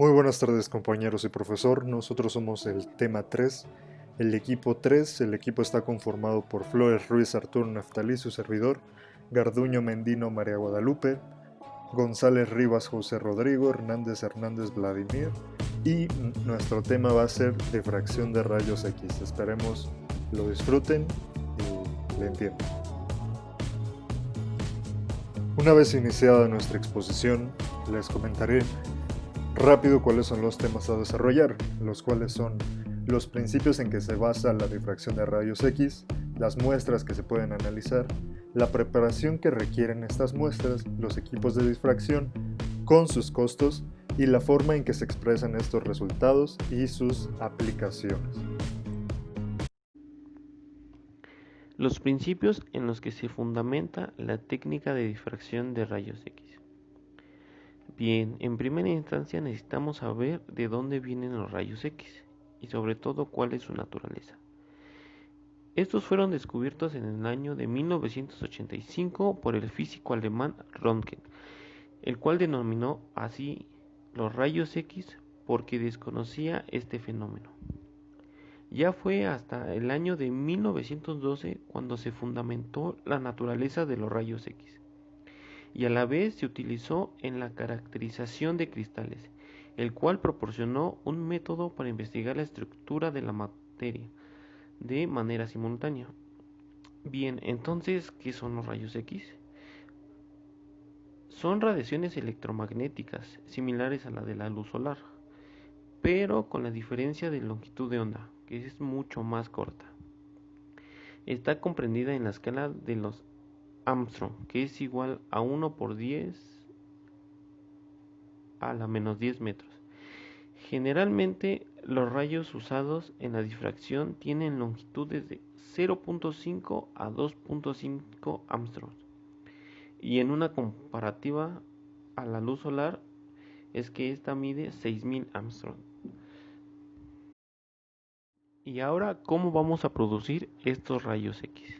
Muy buenas tardes compañeros y profesor, nosotros somos el tema 3, el equipo 3, el equipo está conformado por Flores Ruiz, Arturo Naftalí, su servidor, Garduño Mendino, María Guadalupe, González Rivas, José Rodrigo, Hernández Vladimir y nuestro tema va a ser difracción de rayos X. Esperemos lo disfruten y le entiendan. Una vez iniciada nuestra exposición, les comentaré rápido cuáles son los temas a desarrollar, los cuales son los principios en que se basa la difracción de rayos X, las muestras que se pueden analizar, la preparación que requieren estas muestras, los equipos de difracción con sus costos y la forma en que se expresan estos resultados y sus aplicaciones. Los principios en los que se fundamenta la técnica de difracción de rayos X. Bien, en primera instancia necesitamos saber de dónde vienen los rayos X y sobre todo cuál es su naturaleza. Estos fueron descubiertos en el año de 1985 por el físico alemán Röntgen, el cual denominó así los rayos X porque desconocía este fenómeno. Ya fue hasta el año de 1912 cuando se fundamentó la naturaleza de los rayos X, y a la vez se utilizó en la caracterización de cristales, el cual proporcionó un método para investigar la estructura de la materia de manera simultánea. Bien, entonces, ¿qué son los rayos X? Son radiaciones electromagnéticas similares a la de la luz solar, pero con la diferencia de longitud de onda, que es mucho más corta. Está comprendida en la escala de los Armstrong, que es igual a 1 por 10 a la menos 10 metros. Generalmente, los rayos usados en la difracción tienen longitudes de 0.5 a 2.5 Armstrong, y en una comparativa a la luz solar es que esta mide 6000 Armstrong. Y ahora, ¿cómo vamos a producir estos rayos X?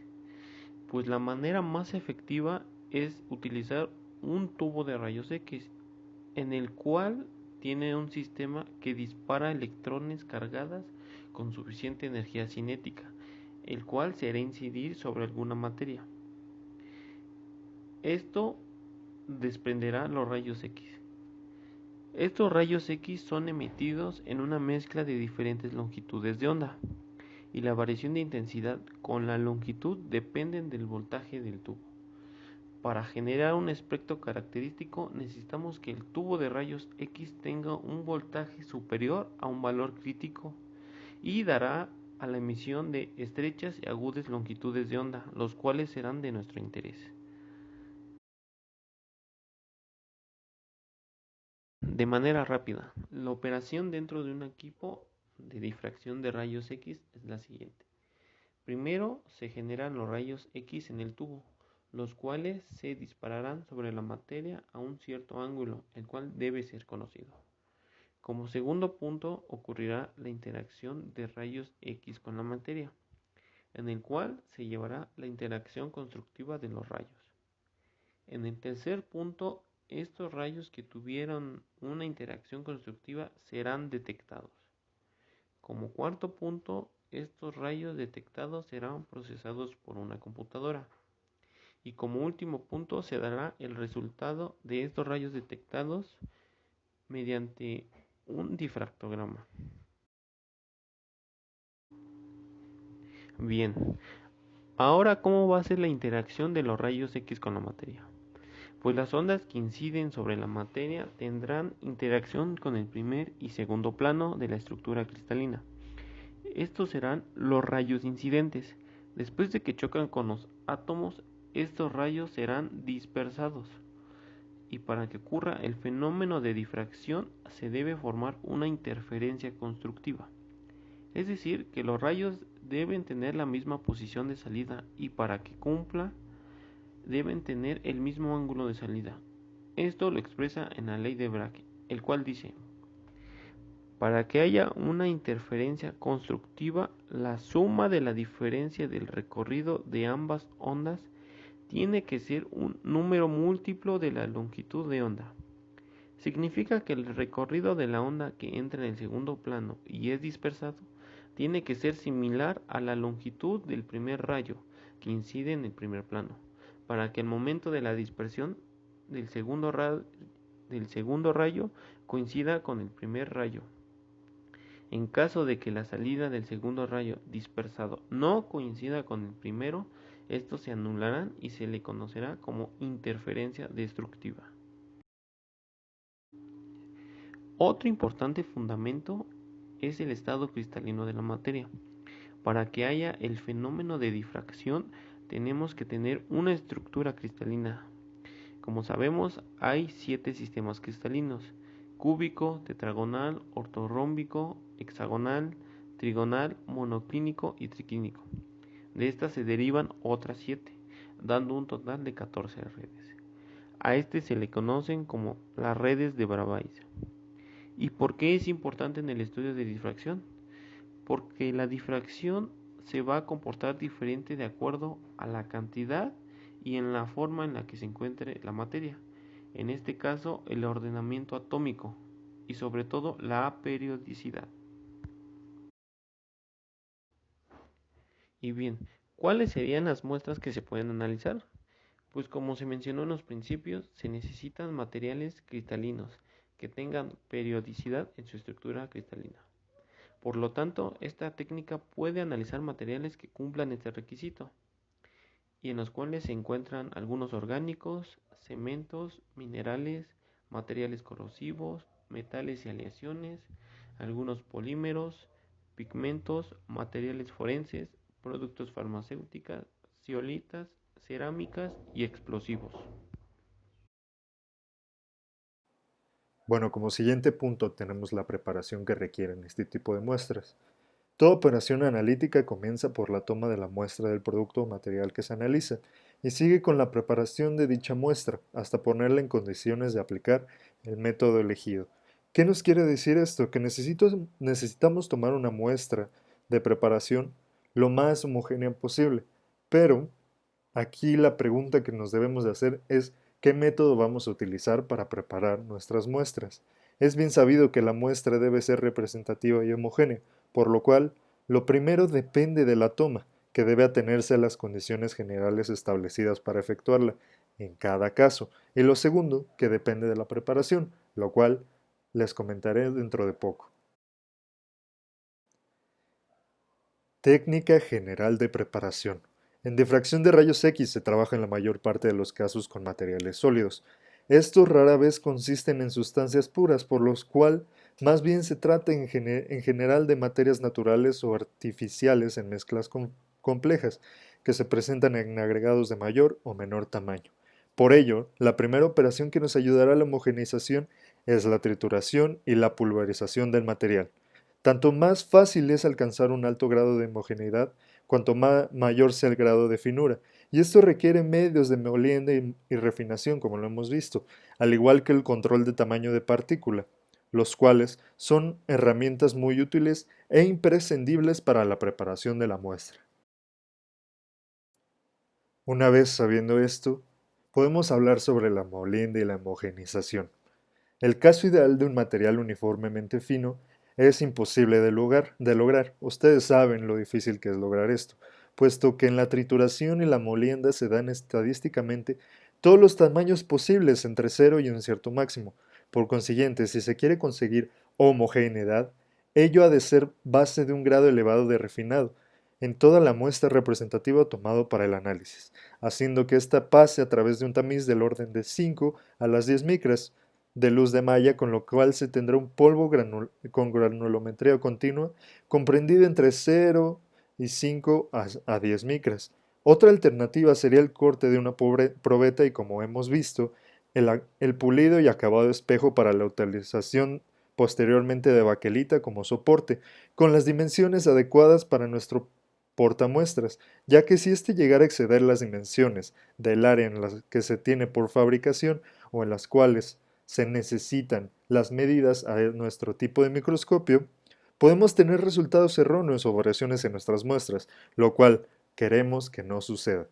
Pues la manera más efectiva es utilizar un tubo de rayos X, en el cual tiene un sistema que dispara electrones cargadas con suficiente energía cinética, el cual se hará incidir sobre alguna materia. Esto desprenderá los rayos X. Estos rayos X son emitidos en una mezcla de diferentes longitudes de onda, y la variación de intensidad con la longitud dependen del voltaje del tubo. Para generar un espectro característico necesitamos que el tubo de rayos X tenga un voltaje superior a un valor crítico y dará a la emisión de estrechas y agudas longitudes de onda, los cuales serán de nuestro interés. De manera rápida, la operación dentro de un equipo de difracción de rayos X es la siguiente. Primero se generan los rayos X en el tubo, los cuales se dispararán sobre la materia a un cierto ángulo, el cual debe ser conocido. Como segundo punto ocurrirá la interacción de rayos X con la materia, en el cual se llevará la interacción constructiva de los rayos. En el tercer punto, estos rayos que tuvieron una interacción constructiva serán detectados. Como cuarto punto, estos rayos detectados serán procesados por una computadora. Y como último punto se dará el resultado de estos rayos detectados mediante un difractograma. Bien, ahora ¿cómo va a ser la interacción de los rayos X con la materia? Pues las ondas que inciden sobre la materia tendrán interacción con el primer y segundo plano de la estructura cristalina. Estos serán los rayos incidentes. Después de que chocan con los átomos, estos rayos serán dispersados. Y para que ocurra el fenómeno de difracción se debe formar una interferencia constructiva. Es decir, que los rayos deben tener la misma posición de salida y para que cumpla deben tener el mismo ángulo de salida. Esto lo expresa en la ley de Bragg, el cual dice: para que haya una interferencia constructiva, la suma de la diferencia del recorrido de ambas ondas tiene que ser un número múltiplo de la longitud de onda. Significa que el recorrido de la onda que entra en el segundo plano y es dispersado tiene que ser similar a la longitud del primer rayo que incide en el primer plano, para que el momento de la dispersión del segundo rayo coincida con el primer rayo. En caso de que la salida del segundo rayo dispersado no coincida con el primero, estos se anularán y se le conocerá como interferencia destructiva. Otro importante fundamento es el estado cristalino de la materia. Para que haya el fenómeno de difracción, tenemos que tener una estructura cristalina. Como sabemos, hay 7 sistemas cristalinos: cúbico, tetragonal, ortorrómbico, hexagonal, trigonal, monoclínico y triclínico. De estas se derivan otras 7, dando un total de 14 redes. A este se le conocen como las redes de Bravais. ¿Y por qué es importante en el estudio de difracción? Porque la difracción se va a comportar diferente de acuerdo a la cantidad y en la forma en la que se encuentre la materia. En este caso, el ordenamiento atómico y sobre todo la periodicidad. Y bien, ¿cuáles serían las muestras que se pueden analizar? Pues como se mencionó en los principios, se necesitan materiales cristalinos que tengan periodicidad en su estructura cristalina. Por lo tanto, esta técnica puede analizar materiales que cumplan este requisito y en los cuales se encuentran algunos orgánicos, cementos, minerales, materiales corrosivos, metales y aleaciones, algunos polímeros, pigmentos, materiales forenses, productos farmacéuticos, zeolitas, cerámicas y explosivos. Bueno, como siguiente punto tenemos la preparación que requieren este tipo de muestras. Toda operación analítica comienza por la toma de la muestra del producto o material que se analiza y sigue con la preparación de dicha muestra hasta ponerla en condiciones de aplicar el método elegido. ¿Qué nos quiere decir esto? Que necesitamos tomar una muestra de preparación lo más homogénea posible, pero aquí la pregunta que nos debemos de hacer es ¿qué método vamos a utilizar para preparar nuestras muestras? Es bien sabido que la muestra debe ser representativa y homogénea, por lo cual lo primero depende de la toma, que debe atenerse a las condiciones generales establecidas para efectuarla en cada caso, y lo segundo, que depende de la preparación, lo cual les comentaré dentro de poco. Técnica general de preparación. En difracción de rayos X se trabaja en la mayor parte de los casos con materiales sólidos. Estos rara vez consisten en sustancias puras, por lo cual más bien se trata en general de materias naturales o artificiales en mezclas complejas, que se presentan en agregados de mayor o menor tamaño. Por ello, la primera operación que nos ayudará a la homogeneización es la trituración y la pulverización del material. Tanto más fácil es alcanzar un alto grado de homogeneidad, cuanto mayor sea el grado de finura, y esto requiere medios de molienda y refinación, como lo hemos visto, al igual que el control de tamaño de partícula, los cuales son herramientas muy útiles e imprescindibles para la preparación de la muestra. Una vez sabiendo esto, podemos hablar sobre la molienda y la homogeneización. El caso ideal de un material uniformemente fino es imposible de lograr. Ustedes saben lo difícil que es lograr esto, puesto que en la trituración y la molienda se dan estadísticamente todos los tamaños posibles entre cero y un cierto máximo. Por consiguiente, si se quiere conseguir homogeneidad, ello ha de ser base de un grado elevado de refinado en toda la muestra representativa tomado para el análisis, haciendo que ésta pase a través de un tamiz del orden de 5 a las 10 micras de luz de malla, con lo cual se tendrá un polvo con granulometría continua comprendida entre 0 y 5 a 10 micras. Otra alternativa sería el corte de una probeta y, como hemos visto, el pulido y acabado espejo para la utilización posteriormente de baquelita como soporte, con las dimensiones adecuadas para nuestro portamuestras, ya que si éste llegara a exceder las dimensiones del área en la que se tiene por fabricación o en las cuales se necesitan las medidas a nuestro tipo de microscopio, podemos tener resultados erróneos o variaciones en nuestras muestras, lo cual queremos que no suceda.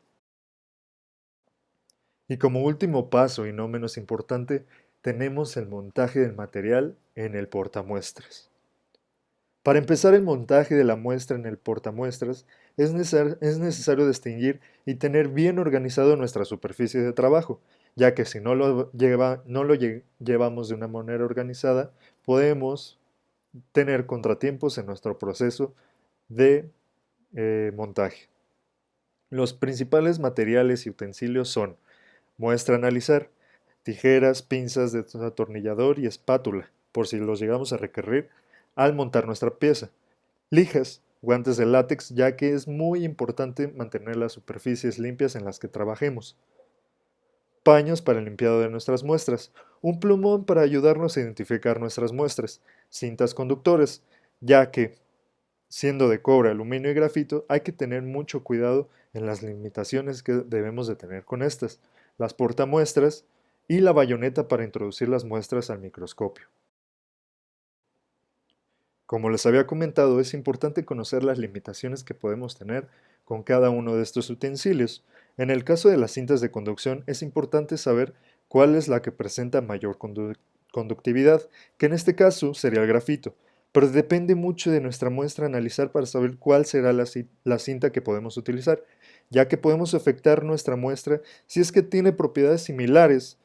Y como último paso y no menos importante, tenemos el montaje del material en el portamuestras. Para empezar el montaje de la muestra en el portamuestras, es necesario distinguir y tener bien organizado nuestra superficie de trabajo, ya que si no lo llevamos de una manera organizada, podemos tener contratiempos en nuestro proceso de montaje. Los principales materiales y utensilios son muestra a analizar, tijeras, pinzas de atornillador y espátula, por si los llegamos a requerir al montar nuestra pieza. Lijas, guantes de látex, ya que es muy importante mantener las superficies limpias en las que trabajemos. Paños para el limpiado de nuestras muestras. Un plumón para ayudarnos a identificar nuestras muestras. Cintas conductores, ya que, siendo de cobre, aluminio y grafito, hay que tener mucho cuidado en las limitaciones que debemos de tener con estas. Las portamuestras y la bayoneta para introducir las muestras al microscopio. Como les había comentado, es importante conocer las limitaciones que podemos tener con cada uno de estos utensilios. En el caso de las cintas de conducción, es importante saber cuál es la que presenta mayor conductividad, que en este caso sería el grafito, pero depende mucho de nuestra muestra analizar para saber cuál será la cinta que podemos utilizar, ya que podemos afectar nuestra muestra si es que tiene propiedades similares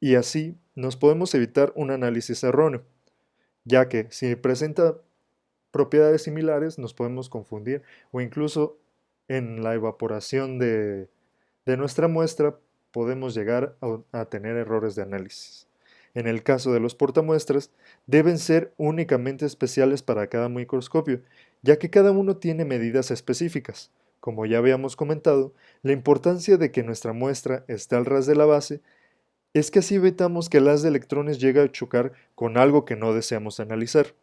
y así nos podemos evitar un análisis erróneo, ya que si presenta propiedades similares nos podemos confundir o incluso en la evaporación de nuestra muestra podemos llegar a tener errores de análisis. En el caso de los portamuestras, deben ser únicamente especiales para cada microscopio, ya que cada uno tiene medidas específicas. Como ya habíamos comentado, la importancia de que nuestra muestra esté al ras de la base es que así evitamos que el haz de electrones llegue a chocar con algo que no deseamos analizar.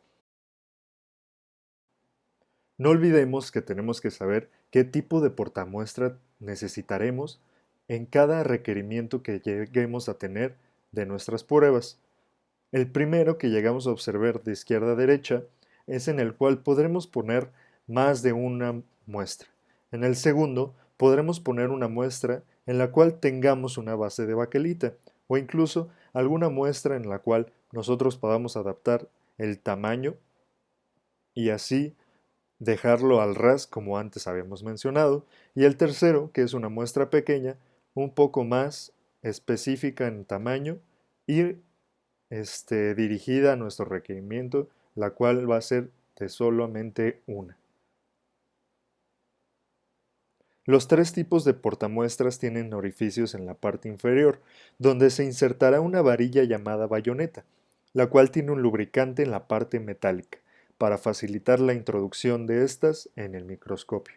No olvidemos que tenemos que saber qué tipo de portamuestra necesitaremos en cada requerimiento que lleguemos a tener de nuestras pruebas. El primero que llegamos a observar de izquierda a derecha es en el cual podremos poner más de una muestra. En el segundo podremos poner una muestra en la cual tengamos una base de baquelita o incluso alguna muestra en la cual nosotros podamos adaptar el tamaño y así dejarlo al ras como antes habíamos mencionado, y el tercero, que es una muestra pequeña, un poco más específica en tamaño y dirigida a nuestro requerimiento, la cual va a ser de solamente una. Los tres tipos de portamuestras tienen orificios en la parte inferior, donde se insertará una varilla llamada bayoneta, la cual tiene un lubricante en la parte metálica, para facilitar la introducción de estas en el microscopio.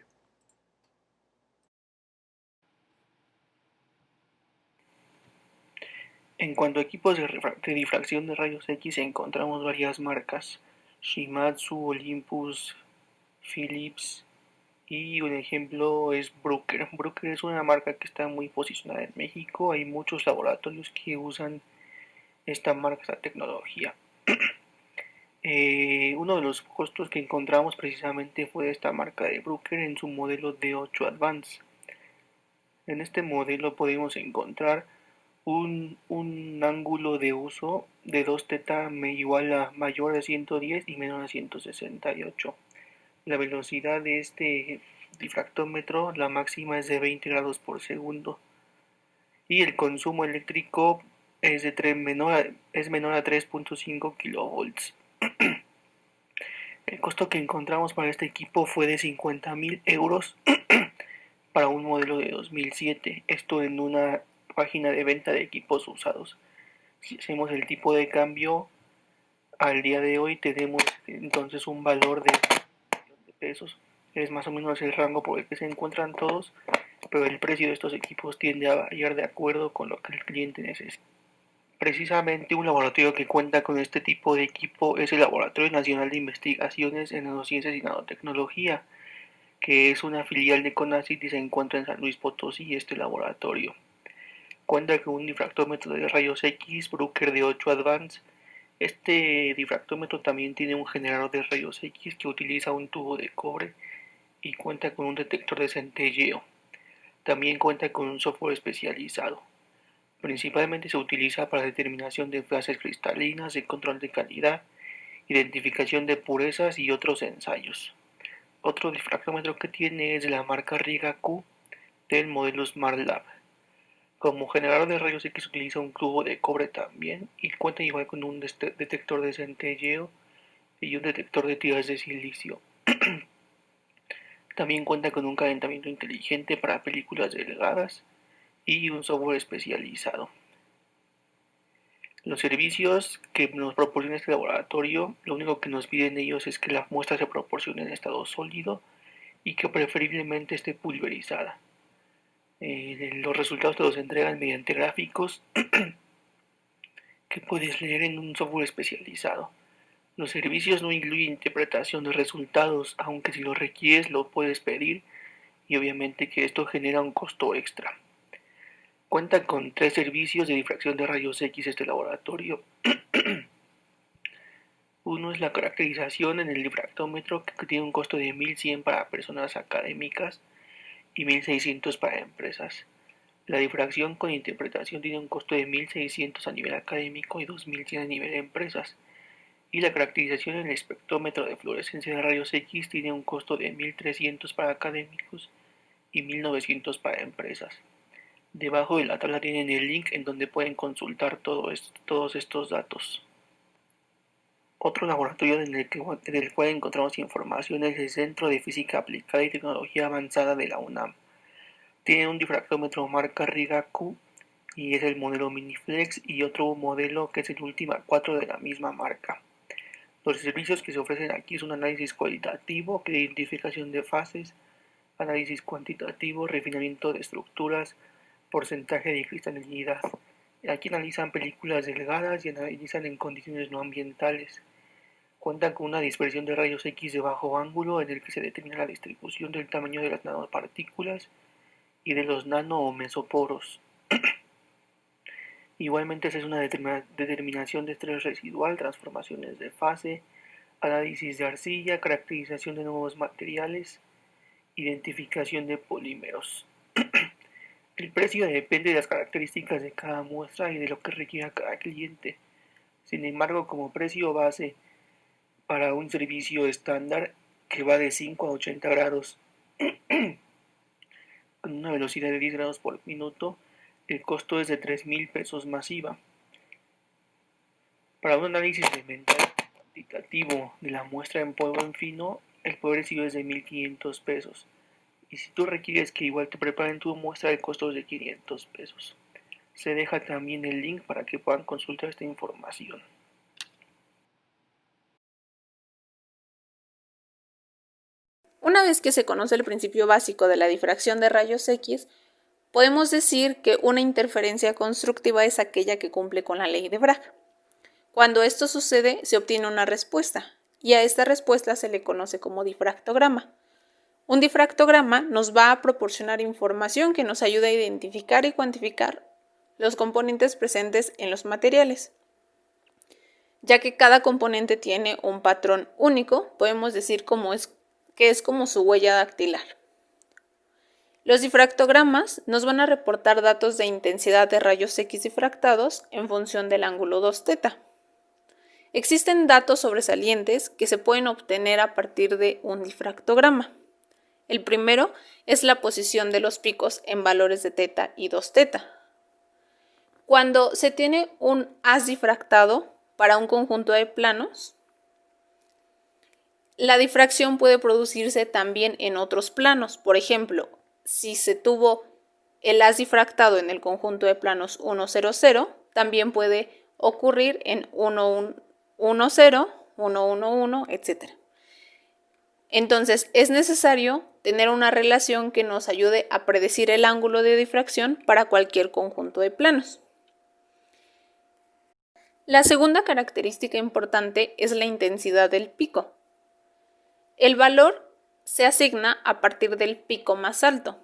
En cuanto a equipos de difracción de rayos X encontramos varias marcas: Shimadzu, Olympus, Philips y un ejemplo es Bruker. Bruker es una marca que está muy posicionada en México. Hay muchos laboratorios que usan esta marca, esta tecnología. Uno de los costos que encontramos precisamente fue esta marca de Bruker en su modelo D8 Advance. En este modelo podemos encontrar un ángulo de uso de 2 θ igual a mayor a 110 y menor a 168. La velocidad de este difractómetro, la máxima es de 20 grados por segundo. Y el consumo eléctrico es menor a 3.5 kilovolts. El costo que encontramos para este equipo fue de 50.000 euros para un modelo de 2007. Esto en una página de venta de equipos usados. Si hacemos el tipo de cambio al día de hoy, tenemos entonces un valor de pesos. Es más o menos el rango por el que se encuentran todos, pero el precio de estos equipos tiende a variar de acuerdo con lo que el cliente necesita. Precisamente un laboratorio que cuenta con este tipo de equipo es el Laboratorio Nacional de Investigaciones en Nanociencias y Nanotecnología, que es una filial de CONACYT y se encuentra en San Luis Potosí. Este laboratorio cuenta con un difractómetro de rayos X Bruker de 8 Advance. Este difractómetro también tiene un generador de rayos X que utiliza un tubo de cobre y cuenta con un detector de centelleo. También cuenta con un software especializado. Principalmente se utiliza para determinación de fases cristalinas, de control de calidad, identificación de purezas y otros ensayos. Otro difractómetro que tiene es de la marca Rigaku del modelo SmartLab. Como generador de rayos X utiliza un tubo de cobre también y cuenta igual con un detector de centelleo y un detector de tiras de silicio. También cuenta con un calentamiento inteligente para películas delgadas y un software especializado. Los servicios que nos proporciona este laboratorio, lo único que nos piden ellos es que la muestra se proporcione en estado sólido y que preferiblemente esté pulverizada. Los resultados te los entregan mediante gráficos que puedes leer en un software especializado. Los servicios no incluyen interpretación de resultados, aunque si lo requieres lo puedes pedir y obviamente que esto genera un costo extra. Cuenta con 3 servicios de difracción de rayos X este laboratorio. Uno es la caracterización en el difractómetro, que tiene un costo de 1.100 para personas académicas y 1.600 para empresas. La difracción con interpretación tiene un costo de 1.600 a nivel académico y 2.100 a nivel de empresas. Y la caracterización en el espectrómetro de fluorescencia de rayos X tiene un costo de 1.300 para académicos y 1.900 para empresas. Debajo de la tabla tienen el link en donde pueden consultar todos estos datos. Otro laboratorio en el cual encontramos información es el Centro de Física Aplicada y Tecnología Avanzada de la UNAM. Tiene un difractómetro marca Rigaku y es el modelo Miniflex y otro modelo que es el Ultima 4 de la misma marca. Los servicios que se ofrecen aquí son análisis cualitativo, que identificación de fases, análisis cuantitativo, refinamiento de estructuras, porcentaje de cristalinidad. Aquí analizan películas delgadas y analizan en condiciones no ambientales. Cuentan con una dispersión de rayos X de bajo ángulo en el que se determina la distribución del tamaño de las nanopartículas y de los nano o mesoporos. Igualmente se hace una determinación de estrés residual, transformaciones de fase, análisis de arcilla, caracterización de nuevos materiales, identificación de polímeros. El precio depende de las características de cada muestra y de lo que requiera cada cliente. Sin embargo, como precio base para un servicio estándar que va de 5 a 80 grados con una velocidad de 10 grados por minuto, el costo es de 3.000 pesos más IVA. Para un análisis elemental cuantitativo de la muestra en polvo en fino, el precio es de 1.500 pesos. Y si tú requieres que igual te preparen tu muestra, el costo es de 500 pesos. Se deja también el link para que puedan consultar esta información. Una vez que se conoce el principio básico de la difracción de rayos X, podemos decir que una interferencia constructiva es aquella que cumple con la ley de Bragg. Cuando esto sucede, se obtiene una respuesta, y a esta respuesta se le conoce como difractograma. Un difractograma nos va a proporcionar información que nos ayuda a identificar y cuantificar los componentes presentes en los materiales. Ya que cada componente tiene un patrón único, podemos decir que es como su huella dactilar. Los difractogramas nos van a reportar datos de intensidad de rayos X difractados en función del ángulo 2θ. Existen datos sobresalientes que se pueden obtener a partir de un difractograma. El primero es la posición de los picos en valores de θ y 2θ. Cuando se tiene un haz difractado para un conjunto de planos, la difracción puede producirse también en otros planos. Por ejemplo, si se tuvo el haz difractado en el conjunto de planos 1, 0, 0, también puede ocurrir en 1, 1, 0, 1, 1, 1, etc. Entonces, es necesario tener una relación que nos ayude a predecir el ángulo de difracción para cualquier conjunto de planos. La segunda característica importante es la intensidad del pico. El valor se asigna a partir del pico más alto.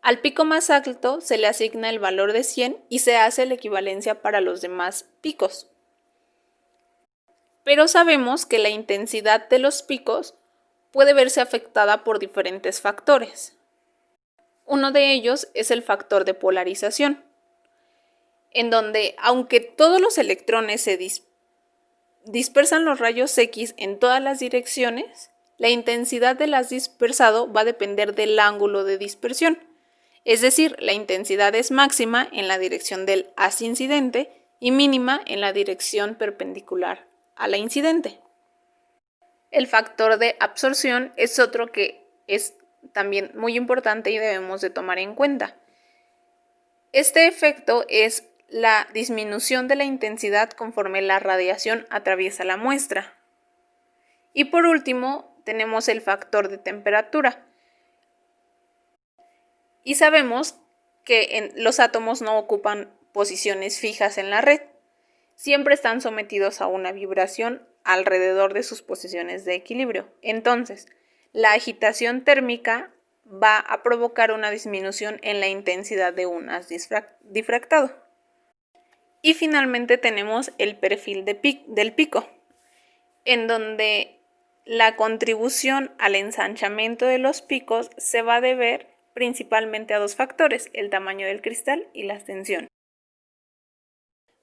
Al pico más alto se le asigna el valor de 100 y se hace la equivalencia para los demás picos. Pero sabemos que la intensidad de los picos puede verse afectada por diferentes factores. Uno de ellos es el factor de polarización. en donde aunque todos los electrones se dispersan los rayos X en todas las direcciones, la intensidad del haz dispersado va a depender del ángulo de dispersión. Es decir, la intensidad es máxima en la dirección del haz incidente y mínima en la dirección perpendicular a la incidente. El factor de absorción es otro que es también muy importante y debemos de tomar en cuenta. Este efecto es la disminución de la intensidad conforme la radiación atraviesa la muestra. Y por último, tenemos el factor de temperatura. Y sabemos que los átomos no ocupan posiciones fijas en la red. Siempre están sometidos a una vibración alrededor de sus posiciones de equilibrio. Entonces, la agitación térmica va a provocar una disminución en la intensidad de un haz difractado. Y finalmente tenemos el perfil del pico, en donde la contribución al ensanchamiento de los picos se va a deber principalmente a dos factores, el tamaño del cristal y la extensión.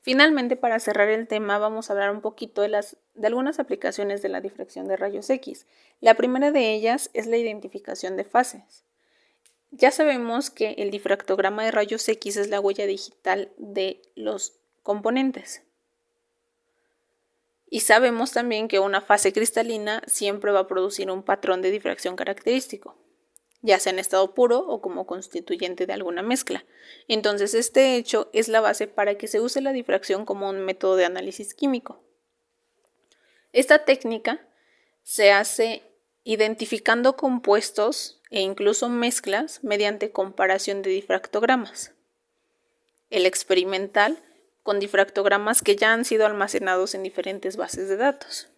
Finalmente, para cerrar el tema, vamos a hablar un poquito de algunas aplicaciones de la difracción de rayos X. La primera de ellas es la identificación de fases. Ya sabemos que el difractograma de rayos X es la huella digital de los componentes. Y sabemos también que una fase cristalina siempre va a producir un patrón de difracción característico, ya sea en estado puro o como constituyente de alguna mezcla. Entonces, este hecho es la base para que se use la difracción como un método de análisis químico. Esta técnica se hace identificando compuestos e incluso mezclas mediante comparación de difractogramas. El experimental con difractogramas que ya han sido almacenados en diferentes bases de datos.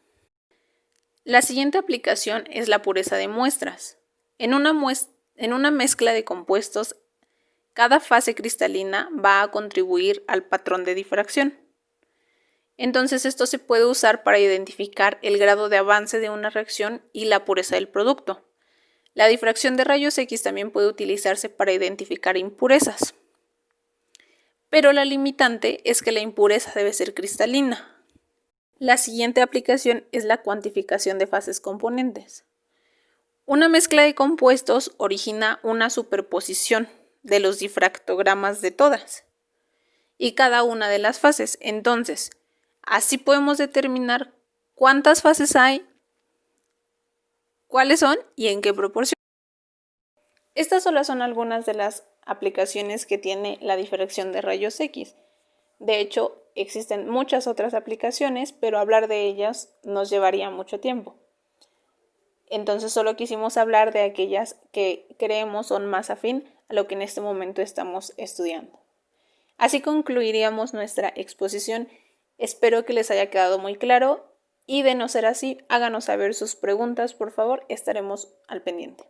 La siguiente aplicación es la pureza de muestras. En una mezcla de compuestos, cada fase cristalina va a contribuir al patrón de difracción. Entonces, esto se puede usar para identificar el grado de avance de una reacción y la pureza del producto. La difracción de rayos X también puede utilizarse para identificar impurezas. Pero la limitante es que la impureza debe ser cristalina. La siguiente aplicación es la cuantificación de fases componentes. Una mezcla de compuestos origina una superposición de los difractogramas de todas y cada una de las fases. Entonces, así podemos determinar cuántas fases hay, cuáles son y en qué proporción. Estas solo son algunas de las aplicaciones que tiene la difracción de rayos X. De hecho, existen muchas otras aplicaciones, pero hablar de ellas nos llevaría mucho tiempo. Entonces solo quisimos hablar de aquellas que creemos son más afín a lo que en este momento estamos estudiando. Así concluiríamos nuestra exposición. Espero que les haya quedado muy claro y de no ser así, háganos saber sus preguntas, por favor, estaremos al pendiente.